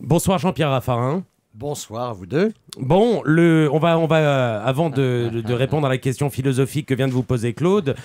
Bonsoir Jean-Pierre Raffarin. Bonsoir à vous deux. Bon, on va avant de répondre à la question philosophique que vient de vous poser Claude,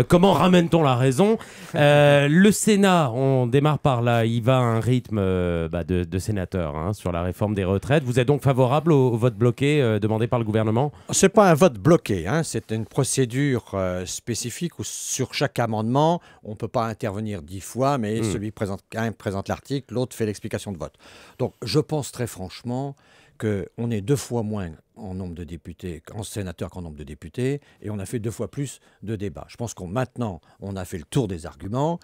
comment ramène-t-on la raison? Le Sénat, on démarre par là, il va à un rythme de sénateur sur la réforme des retraites. Vous êtes donc favorable au vote bloqué demandé par le gouvernement? C'est pas un vote bloqué, c'est une procédure spécifique où sur chaque amendement, on ne peut pas intervenir 10 fois, mais celui présente l'article, l'autre fait l'explication de vote. Donc je pense très franchement qu'on est 2 fois moins en nombre de députés, en sénateurs qu'en nombre de députés, et on a fait 2 fois plus de débats. Je pense qu'on maintenant, on a fait le tour des arguments.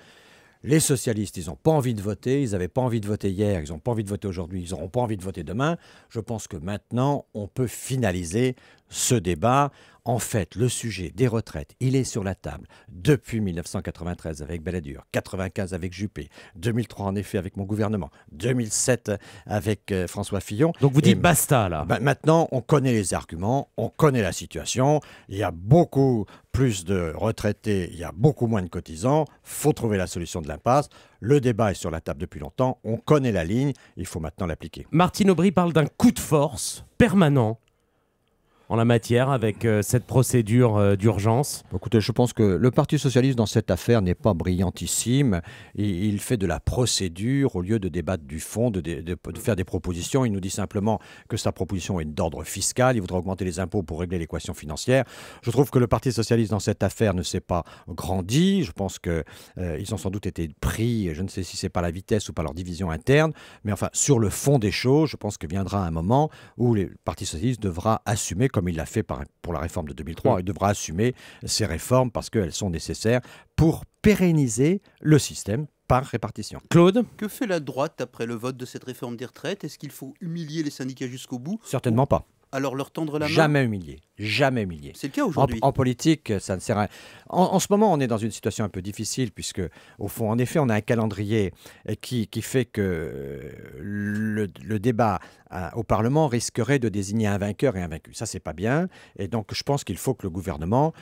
Les socialistes, ils n'ont pas envie de voter, ils n'avaient pas envie de voter hier, ils n'ont pas envie de voter aujourd'hui, ils n'auront pas envie de voter demain. Je pense que maintenant, on peut finaliser ce débat. En fait, le sujet des retraites, il est sur la table depuis 1993 avec Balladur, 95 avec Juppé, 2003 en effet avec mon gouvernement, 2007 avec François Fillon. Donc vous dites basta là. Maintenant, on connaît les arguments, on connaît la situation, il y a beaucoup plus de retraités, il y a beaucoup moins de cotisants, il faut trouver la solution de l'impasse. Le débat est sur la table depuis longtemps, on connaît la ligne, il faut maintenant l'appliquer. Martine Aubry parle d'un coup de force permanent en la matière avec cette procédure d'urgence. Écoutez, je pense que le Parti socialiste dans cette affaire n'est pas brillantissime. Il fait de la procédure au lieu de débattre du fond, de faire des propositions. Il nous dit simplement que sa proposition est d'ordre fiscal. Il voudra augmenter les impôts pour régler l'équation financière. Je trouve que le Parti socialiste dans cette affaire ne s'est pas grandi. Je pense qu'ils ont sans doute été pris, je ne sais si c'est par la vitesse ou par leur division interne, mais enfin, sur le fond des choses, je pense que viendra un moment où le Parti socialiste devra assumer, comme il l'a fait pour la réforme de 2003, il devra assumer ces réformes parce qu'elles sont nécessaires pour pérenniser le système par répartition. Claude ? Que fait la droite après le vote de cette réforme des retraites? Est-ce qu'il faut humilier les syndicats jusqu'au bout? Certainement pas. Alors leur tendre la main? Jamais humilié. Jamais humilié. C'est le cas aujourd'hui. En politique, ça ne sert à rien. En ce moment, on est dans une situation un peu difficile puisque, au fond, en effet, on a un calendrier qui fait que le débat au Parlement risquerait de désigner un vainqueur et un vaincu. Ça, c'est pas bien. Et donc, je pense qu'il faut que le gouvernement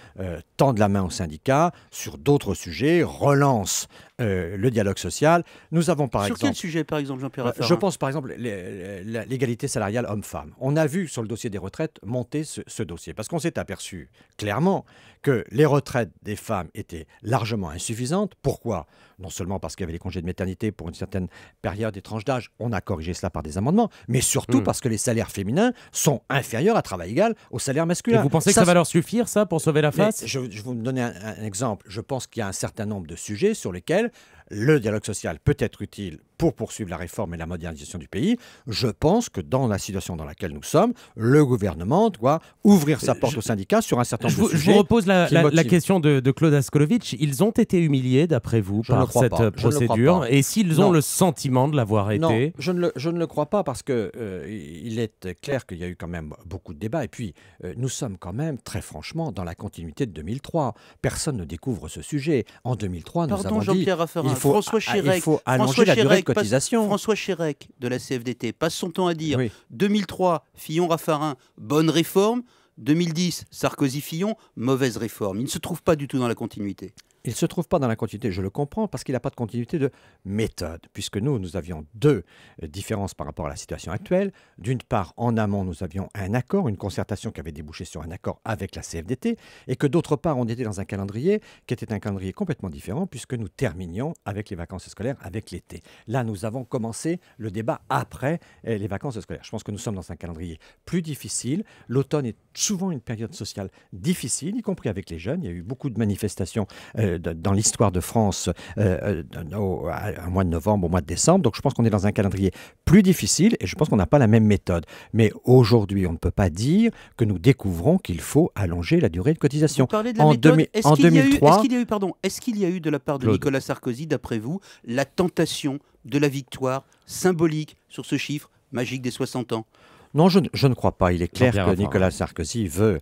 tende la main aux syndicats sur d'autres sujets, relance le dialogue social. Nous avons, par exemple... Sur quel sujet, par exemple, Jean-Pierre Raffarin? Je pense, par exemple, l'égalité salariale homme-femme. On a vu sur le dossier des retraites monter ce dossier. Parce qu'on s'est aperçu clairement que les retraites des femmes étaient largement insuffisantes. Pourquoi? Non seulement parce qu'il y avait les congés de maternité pour une certaine période et tranche d'âge, on a corrigé cela par des amendements, mais surtout parce que les salaires féminins sont inférieurs à travail égal au salaire masculin. Et vous pensez que ça va leur suffire, ça, pour sauver la face? Je vais vous donner un exemple. Je pense qu'il y a un certain nombre de sujets sur lesquels le dialogue social peut être utile pour poursuivre la réforme et la modernisation du pays. Je pense que dans la situation dans laquelle nous sommes, le gouvernement doit ouvrir sa porte aux syndicats sur un certain nombre de sujets. Je vous repose la question de Claude Askolovitch. Ils ont été humiliés, d'après vous, par cette procédure? Et s'ils ont le sentiment de l'avoir été? Non, je ne le crois pas parce qu'il est clair qu'il y a eu quand même beaucoup de débats. Et puis, nous sommes quand même, très franchement, dans la continuité de 2003. Personne ne découvre ce sujet. En 2003, nous avons dit il faut allonger la durée de cotisation. François Chérec de la CFDT passe son temps à dire 2003, Fillon-Raffarin, bonne réforme. 2010, Sarkozy-Fillon, mauvaise réforme. Il ne se trouve pas du tout dans la continuité. Il ne se trouve pas dans la continuité, je le comprends, parce qu'il n'a pas de continuité de méthode, puisque nous avions 2 différences par rapport à la situation actuelle. D'une part, en amont, nous avions un accord, une concertation qui avait débouché sur un accord avec la CFDT, et que d'autre part, on était dans un calendrier qui était un calendrier complètement différent, puisque nous terminions avec les vacances scolaires, avec l'été. Là, nous avons commencé le débat après les vacances scolaires. Je pense que nous sommes dans un calendrier plus difficile. L'automne est souvent une période sociale difficile, y compris avec les jeunes. Il y a eu beaucoup de manifestations dans l'histoire de France au mois de novembre, au mois de décembre. Donc je pense qu'on est dans un calendrier plus difficile et je pense qu'on n'a pas la même méthode. Mais aujourd'hui, on ne peut pas dire que nous découvrons qu'il faut allonger la durée de cotisation. Vous parlez de la méthode. Est-ce qu'il y a eu de la part de Claude. Nicolas Sarkozy, d'après vous, la tentation de la victoire symbolique sur ce chiffre magique des 60 ans? Non, je ne crois pas. Il est clair que Nicolas Sarkozy veut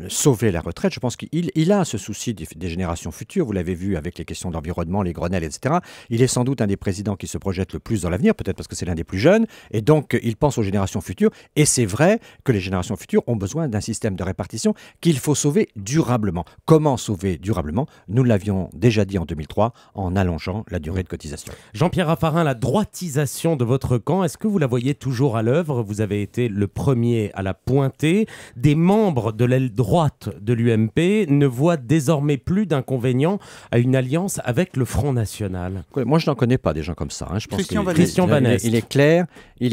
sauver la retraite. Je pense qu'il a ce souci des générations futures. Vous l'avez vu avec les questions d'environnement, les Grenelles, etc. Il est sans doute un des présidents qui se projette le plus dans l'avenir, peut-être parce que c'est l'un des plus jeunes, et donc il pense aux générations futures. Et c'est vrai que les générations futures ont besoin d'un système de répartition qu'il faut sauver durablement. Comment sauver durablement? Nous l'avions déjà dit en 2003 en allongeant la durée de cotisation. Jean-Pierre Raffarin, la droitisation de votre camp, est-ce que vous la voyez toujours à l'œuvre? Vous avez été le premier à la pointer. Des membres de l'aile droite de l'UMP ne voient désormais plus d'inconvénients à une alliance avec le Front National. Moi, je n'en connais pas des gens comme ça. Je pense Christian Vannest. Il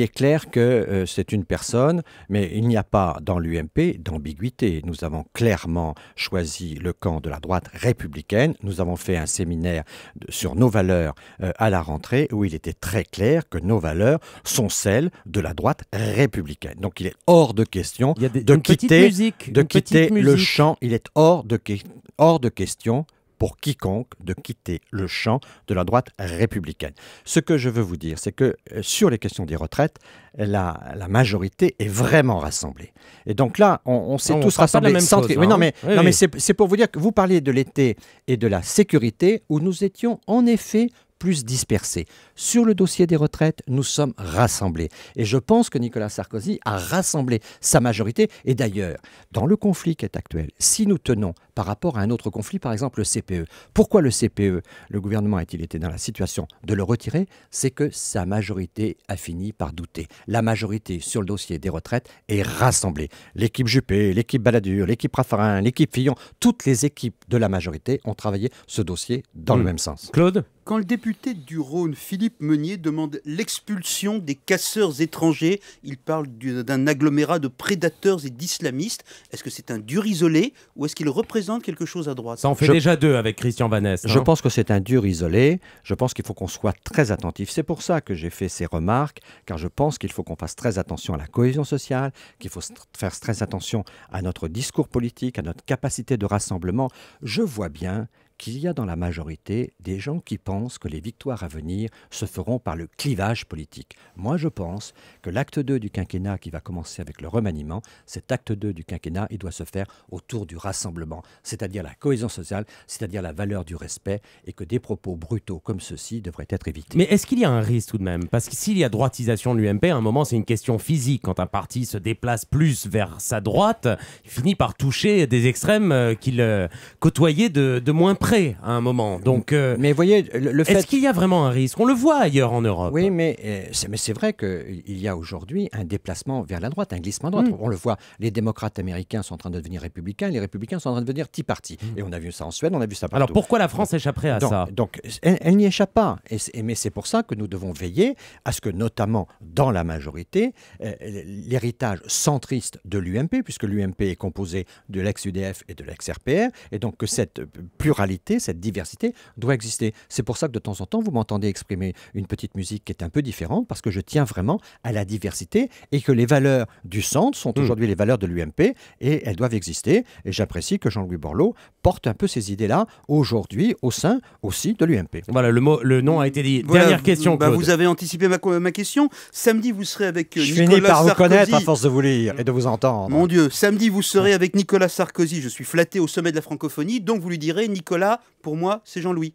est clair que c'est une personne, mais il n'y a pas dans l'UMP d'ambiguïté. Nous avons clairement choisi le camp de la droite républicaine. Nous avons fait un séminaire sur nos valeurs à la rentrée où il était très clair que nos valeurs sont celles de la droite républicaine. Donc il est hors de question de quitter le champ. Il est hors de question pour quiconque de quitter le champ de la droite républicaine. Ce que je veux vous dire, c'est que sur les questions des retraites, la majorité est vraiment rassemblée. Et donc là, on s'est tous rassemblés. Mais c'est pour vous dire que vous parliez de l'été et de la sécurité où nous étions en effet plus dispersés. Sur le dossier des retraites, nous sommes rassemblés. Et je pense que Nicolas Sarkozy a rassemblé sa majorité. Et d'ailleurs, dans le conflit qui est actuel, si nous tenons par rapport à un autre conflit, par exemple le CPE, pourquoi le CPE, le gouvernement a-t-il été dans la situation de le retirer? C'est que sa majorité a fini par douter. La majorité sur le dossier des retraites est rassemblée. L'équipe Juppé, l'équipe Balladur, l'équipe Raffarin, l'équipe Fillon, toutes les équipes de la majorité ont travaillé ce dossier dans le même sens. Claude? Quand le député du Rhône, Philippe Meunier, demande l'expulsion des casseurs étrangers, il parle d'un agglomérat de prédateurs et d'islamistes. Est-ce que c'est un dur isolé ou est-ce qu'il représente quelque chose à droite? Ça en fait déjà deux avec Christian Vannest. Je pense que c'est un dur isolé. Je pense qu'il faut qu'on soit très attentif. C'est pour ça que j'ai fait ces remarques, car je pense qu'il faut qu'on fasse très attention à la cohésion sociale, qu'il faut faire très attention à notre discours politique, à notre capacité de rassemblement. Je vois bien qu'il y a dans la majorité des gens qui pensent que les victoires à venir se feront par le clivage politique. Moi, je pense que l'acte 2 du quinquennat qui va commencer avec le remaniement, cet acte 2 du quinquennat, il doit se faire autour du rassemblement, c'est-à-dire la cohésion sociale, c'est-à-dire la valeur du respect, et que des propos brutaux comme ceux-ci devraient être évités. Mais est-ce qu'il y a un risque tout de même? Parce que s'il y a droitisation de l'UMP, à un moment, c'est une question physique. Quand un parti se déplace plus vers sa droite, il finit par toucher des extrêmes qu'il côtoyait de moins près à un moment. Donc, mais voyez, le fait... est-ce qu'il y a vraiment un risque? On le voit ailleurs en Europe. Oui, mais c'est vrai qu'il y a aujourd'hui un déplacement vers la droite, un glissement à droite. On le voit, les démocrates américains sont en train de devenir républicains, les républicains sont en train de devenir Tea Party. Et on a vu ça en Suède, on a vu ça partout. Alors pourquoi la France échapperait à ça? Donc, elle n'y échappe pas. Mais c'est pour ça que nous devons veiller à ce que, notamment dans la majorité, l'héritage centriste de l'UMP, puisque l'UMP est composé de l'ex-UDF et de l'ex-RPR, et donc que cette pluralité, cette diversité doit exister. C'est pour ça que de temps en temps, vous m'entendez exprimer une petite musique qui est un peu différente, parce que je tiens vraiment à la diversité et que les valeurs du centre sont aujourd'hui les valeurs de l'UMP et elles doivent exister. Et j'apprécie que Jean-Louis Borloo porte un peu ces idées-là aujourd'hui au sein aussi de l'UMP. Voilà, le nom a été dit. Voilà, dernière question, Claude. Vous avez anticipé ma question. Samedi, vous serez avec Nicolas Sarkozy. Je finis par vous connaître à force de vous lire et de vous entendre. Mon Dieu, samedi, vous serez avec Nicolas Sarkozy. Je suis flatté au sommet de la francophonie, donc vous lui direz, Nicolas, pour moi, c'est Jean-Louis.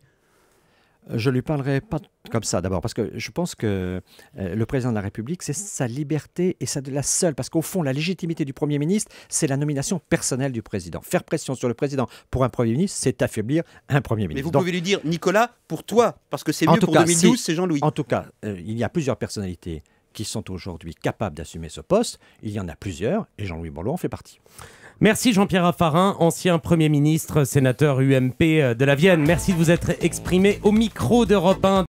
Je ne lui parlerai pas comme ça d'abord, parce que je pense que le président de la République, c'est sa liberté et c'est la seule, parce qu'au fond, la légitimité du Premier ministre, c'est la nomination personnelle du président. Faire pression sur le président pour un Premier ministre, c'est affaiblir un Premier ministre. Mais vous pouvez lui dire, Nicolas, pour toi, parce que c'est mieux pour 2012, c'est Jean-Louis. En tout cas, il y a plusieurs personnalités qui sont aujourd'hui capables d'assumer ce poste. Il y en a plusieurs, et Jean-Louis Borloo en fait partie. Merci Jean-Pierre Raffarin, ancien Premier ministre, sénateur UMP de la Vienne. Merci de vous être exprimé au micro d'Europe 1.